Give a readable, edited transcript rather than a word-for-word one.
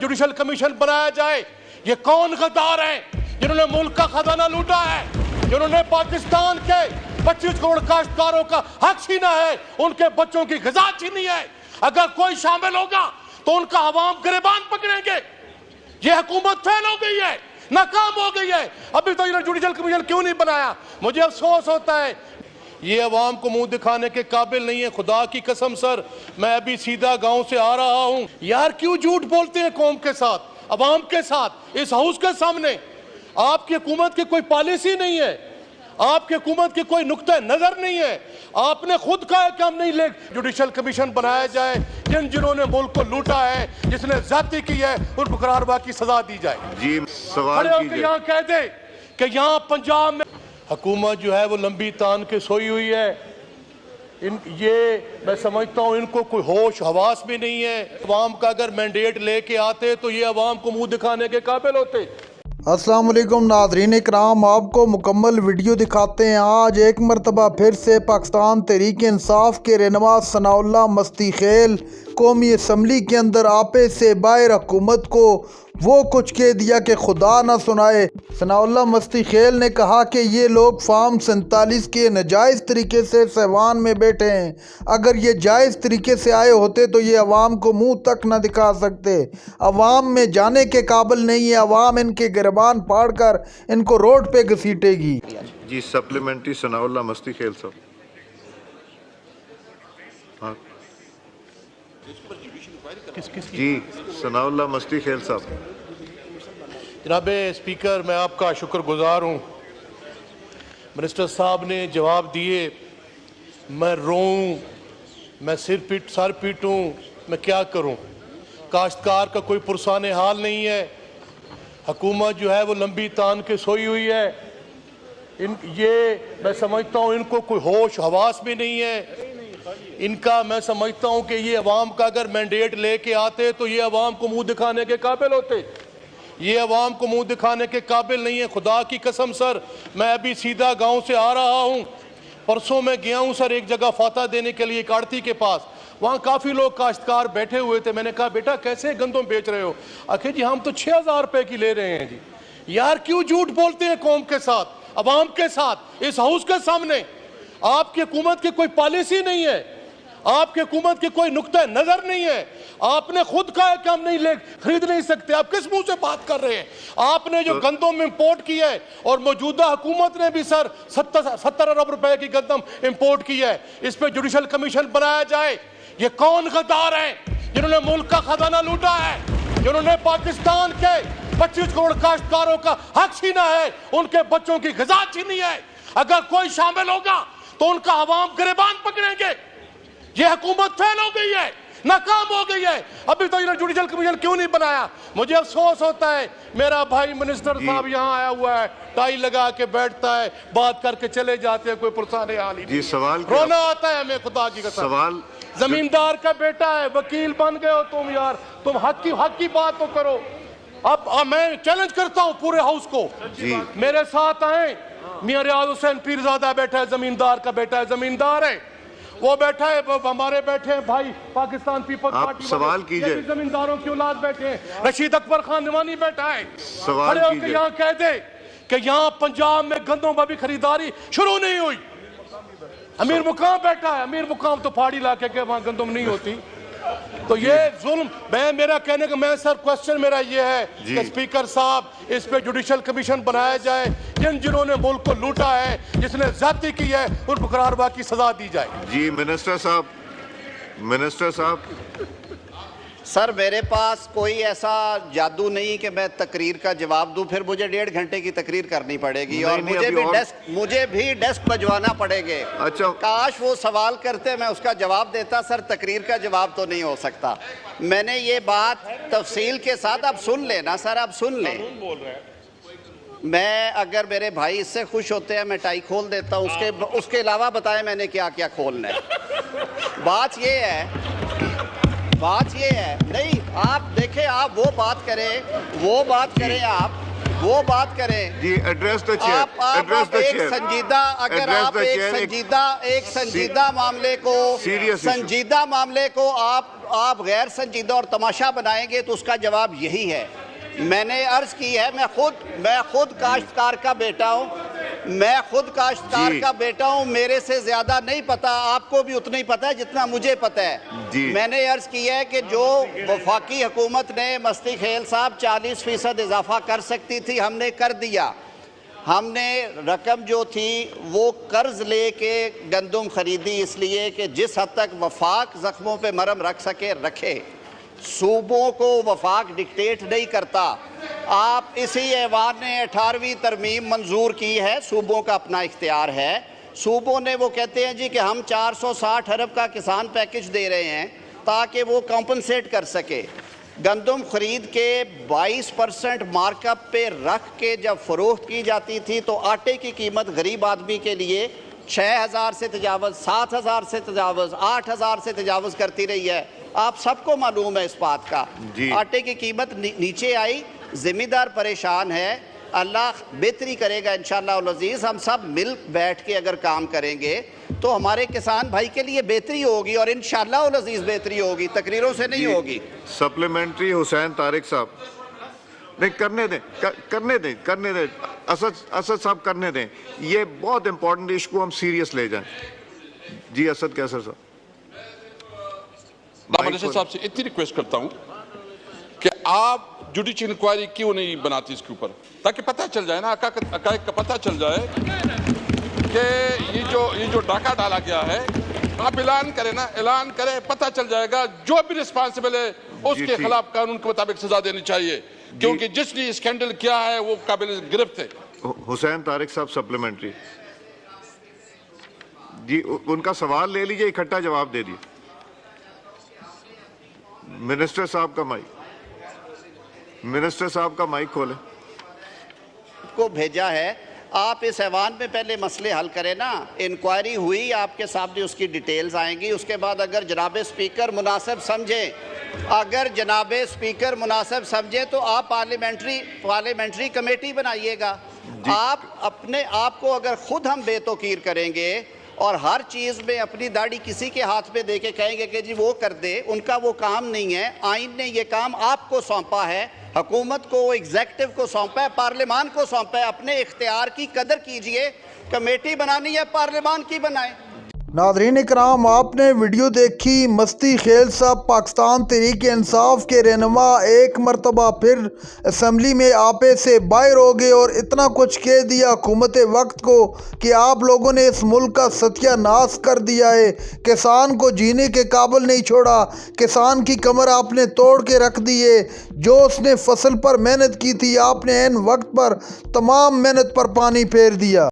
Judicial commission बनाया जाए। ये कौन गद्दार हैं जिन्होंने मुल्क का खजाना लूटा है, जिन्होंने पाकिस्तान के 25 करोड़ काश्तकारों का हक छीना है, उनके बच्चों की ग़िज़ा छीनी है। अगर कोई शामिल होगा तो उनका अवाम गिरबान पकड़ेंगे। ये हुकूमत फेल हो गई है, नाकाम हो गई है। अभी तो इन्होंने जुडिशल कमीशन क्यों नहीं बनाया? मुझे अफसोस होता है, ये अवाम को मुंह दिखाने के काबिल नहीं है। खुदा की कसम सर, मैं अभी सीधा गांव से आ रहा हूं। यार क्यों झूठ बोलते हैं कौम के साथ, अवाम के साथ, इस हाउस के सामने? आपकी हुकूमत की कोई पॉलिसी नहीं है, आपकी हुकूमत की कोई नुक्ता नजर नहीं है। आपने खुद कहा है कि हम नहीं ले जुडिशल कमीशन बनाया जाए, जिन्होंने मुल्क को लूटा है, जिसने ज्यादती की है, उनको करारवा की सजा दी जाए। जी सवाल कीजिए। यहाँ कह दे कि यहाँ पंजाब में हुकूमत जो है वो लंबी तान के सोई हुई है। ये मैं समझता हूँ इनको कोई होश हवास भी नहीं है। अवाम का अगर मैंडेट लेके आते तो ये अवाम को मुंह दिखाने के काबिल होते। अस्सलाम वालेकुम नाज़रीन इकराम, आपको मुकम्मल वीडियो दिखाते हैं। आज एक मरतबा फिर से पाकिस्तान तहरीक इंसाफ के रहनुमा सनाउल्लाह मस्ती खेल कौमी असम्बली के अंदर आपे से बाहर हुकूमत को वो कुछ कह दिया कि खुदा ना सुनाए। सनाउल्लाह मस्ती खेल ने कहा कि ये लोग फार्म 47 के नाजायज़ तरीके से सहवान में बैठे हैं। अगर ये जायज़ तरीके से आए होते तो ये अवाम को मुंह तक ना दिखा सकते। अवाम में जाने के काबिल नहीं है। अवाम इनके गिरबान फाड़ कर इनको रोड पे घसीटेगी। जी सप्लीमेंट्री सनाउल्लाह मस्ती खेल साहब। हाँ जी सनाउल्लाह मस्ती खेल साहब। जनाब स्पीकर, मैं आपका शुक्रगुजार हूँ। मिनिस्टर साहब ने जवाब दिए, मैं रोऊं, मैं सर पीटूं, मैं क्या करूं? काश्तकार का कोई पुरसान हाल नहीं है। हुकूमत जो है वो लंबी तान के सोई हुई है। ये मैं समझता हूँ इनको कोई होश हवास भी नहीं है। इनका मैं समझता हूँ कि ये अवाम का अगर मैंडेट लेके आते तो ये अवाम को मुंह दिखाने के काबिल होते। ये अवाम को मुंह दिखाने के काबिल नहीं है। खुदा की कसम सर, मैं अभी सीधा गांव से आ रहा हूं। परसों मैं गया हूं सर एक जगह फाता देने के लिए, काड़ती के पास। वहां काफ़ी लोग काश्तकार बैठे हुए थे। मैंने कहा बेटा कैसे गंदम बेच रहे हो? आखिर जी हम तो 6000 रुपए की ले रहे हैं जी। यार क्यों झूठ बोलते हैं कौम के साथ, अवाम के साथ, इस हाउस के सामने? आपकी हुकूमत की कोई पॉलिसी नहीं है, आपकी हुकूमत की कोई नुक्ता नजर नहीं है। आपने खुद कहा है कि हम नहीं खरीद नहीं सकते। आप किस मुंह से बात कर रहे हैं? आपने जो गंदम इंपोर्ट की है, और मौजूदा हुकूमत ने भी सर 70 अरब रुपए की गंदम इंपोर्ट की है, इस पे जुडिशल कमीशन बनाया जाए। ये कौन गद्दार हैं जिन्होंने मुल्क का खजाना लूटा है, जिन्होंने पाकिस्तान के 25 करोड़ काश्तकारों का हक छीना है, उनके बच्चों की ग़िज़ा छीनी है। अगर कोई शामिल होगा तो उनका अवाम गिरबान पकड़ेंगे। ये हुकूमत फेल हो गई है, नाकाम हो गई है। अभी तो इन्होंने जुडिशल कमीशन क्यों नहीं बनाया? मुझे अफसोस होता है, मेरा भाई मिनिस्टर साहब यहाँ आया हुआ है, टाई लगा के बैठता है, बात करके चले जाते हैं, कोई पुरसाने हाल ही नहीं। सवाल रोना आता है हमें खुदा की कसम। सवाल जमींदार का बेटा है, वकील बन गए हो तुम। यार तुम हक की बात तो करो। अब मैं चैलेंज करता हूँ पूरे हाउस को, मेरे साथ आए। मियां रियाज हुसैन पीरजादा बैठा है, जमींदार का बेटा है, जमींदार है वो बैठा है। वो हमारे बैठे हैं भाई पाकिस्तान पीपल्स पार्टी, सवाल कीजिए। जमींदारों की औलाद बैठे हैं। रशीद अकबर खान निवानी बैठा है। सवाल कीजिए। यहाँ कह दे कि यहाँ पंजाब में गंदों पर भी खरीदारी शुरू नहीं हुई। अमीर मुकाम बैठा है, अमीर मुकाम तो पहाड़ी इलाके के, वहां गंदम नहीं होती। तो ये जुल्म, मेरा कहने का मैं सर क्वेश्चन मेरा ये है कि स्पीकर साहब इस पे जुडिशल कमीशन बनाया जाए। जिन्होंने मुल्क को लूटा है, जिसने ज्यादती की है, उनको करारवा की सजा दी जाए। जी मिनिस्टर साहब। सर मेरे पास कोई ऐसा जादू नहीं कि मैं तकरीर का जवाब दूं, फिर मुझे 1.5 घंटे की तकरीर करनी पड़ेगी और मुझे भी डेस्क बजवाना पड़ेगा। अच्छा, काश वो सवाल करते, मैं उसका जवाब देता। सर तकरीर का जवाब तो नहीं हो सकता। मैंने ये बात तफसील के साथ, आप सुन लेना सर, आप सुन लें। मैं अगर मेरे भाई इससे खुश होते हैं मैं टाई खोल देता हूँ, उसके अलावा बताएं मैंने क्या क्या खोलना है। बात ये है नहीं, आप देखें, आप वो बात करें आप وہ بات کریں جی ایڈریس دا چیئر، آپ ایڈریس دا ایک چیئر، سنجیدہ اگر آپ ایک سنجیدہ معاملے کو serious issue. سنجیدہ معاملے کو آپ غیر سنجیدہ اور تماشا بنائیں گے تو اس کا جواب یہی ہے. میں نے عرض کی ہے میں خود کاشتکار کا بیٹا ہوں، میرے سے زیادہ نہیں پتا، آپ کو بھی اتنا ہی پتا ہے جتنا مجھے پتا ہے. میں نے عرض کی ہے کہ جو وفاقی حکومت نے مستی خیل صاحب 40% اضافہ کر سکتی تھی ہم نے کر دیا. ہم نے رقم جو تھی وہ قرض لے کے گندم خریدی اس لیے کہ جس حد تک وفاق زخموں پہ مرہم رکھ سکے رکھے. صوبوں کو وفاق ڈکٹیٹ نہیں کرتا. آپ اسی ایوان نے 18ویں ترمیم منظور کی ہے، صوبوں کا اپنا اختیار ہے. صوبوں نے وہ کہتے ہیں جی کہ ہم 460 ارب کا کسان پیکج دے رہے ہیں تاکہ وہ کمپنسیٹ کر سکے. گندم خرید کے 22% مارک اپ پہ رکھ کے جب فروخت کی جاتی تھی تو آٹے کی قیمت غریب آدمی کے لیے 6,000 سے تجاوز، 7,000 سے تجاوز، 8,000 سے تجاوز کرتی رہی ہے. آپ سب کو معلوم ہے اس بات کا. آٹے کی قیمت نیچے آئی، ذمہ دار پریشان ہے. اللہ بہتری کرے گا انشاءاللہ العزیز. ہم سب مل بیٹھ کے اگر کام کریں گے تو ہمارے کسان بھائی کے لیے بہتری ہوگی اور انشاءاللہ العزیز بہتری ہوگی، تقریروں سے نہیں ہوگی. سپلیمنٹری حسین طارق صاحب نہیں کرنے دیں اسد صاحب کرنے دیں. یہ بہت امپورٹنٹ ایشو کو ہم سیریس لے جائیں. جی اسد کیسر صاحب. منسٹر صاحب سے اتنی ریکویسٹ کرتا ہوں کہ آپ جوڈیشل انکوائری کیوں نہیں بناتی اس کے اوپر، تاکہ پتہ چل جائے نا، حقائق کا پتہ چل جائے کہ یہ جو ڈاکہ ڈالا گیا ہے. آپ اعلان کریں نا، اعلان کریں، پتہ چل جائے گا. جو بھی رسپانسبل ہے اس کے خلاف قانون کے مطابق سزا دینی چاہیے، کیونکہ جس نے اسکینڈل کیا ہے وہ قابل گرفت ہے. حسین طارق صاحب سپلیمنٹری. جی ان کا سوال لے لیجئے، اکٹھا جواب دے دیے. منسٹر صاحب کا مائک کھولیں. کو بھیجا ہے، آپ اس ایوان میں پہلے مسئلے حل کریں نا. انکوائری ہوئی، آپ کے سامنے اس کی ڈیٹیلز آئیں گی. اس کے بعد اگر جناب اسپیکر مناسب سمجھیں تو آپ پارلیمنٹری کمیٹی بنائیے گا. آپ کو اگر خود ہم بے توقیر کریں گے اور ہر چیز میں اپنی داڑھی کسی کے ہاتھ پہ دے کے کہیں گے کہ جی وہ کر دے، ان کا وہ کام نہیں ہے. آئین نے یہ کام آپ کو سونپا ہے، حکومت کو، ایگزیکٹو کو سونپا ہے، پارلیمان کو سونپا ہے. اپنے اختیار کی قدر کیجئے. کمیٹی بنانی ہے پارلیمان کی بنائیں. ناظرین اکرام، آپ نے ویڈیو دیکھی. مستی خیل صاحب پاکستان تحریک انصاف کے رہنما ایک مرتبہ پھر اسمبلی میں آپے سے باہر ہو گئے اور اتنا کچھ کہہ دیا حکومت وقت کو کہ آپ لوگوں نے اس ملک کا ستیہ ناش کر دیا ہے. کسان کو جینے کے قابل نہیں چھوڑا. کسان کی کمر آپ نے توڑ کے رکھ دی ہے. جو اس نے فصل پر محنت کی تھی آپ نے عین وقت پر تمام محنت پر پانی پھیر دیا.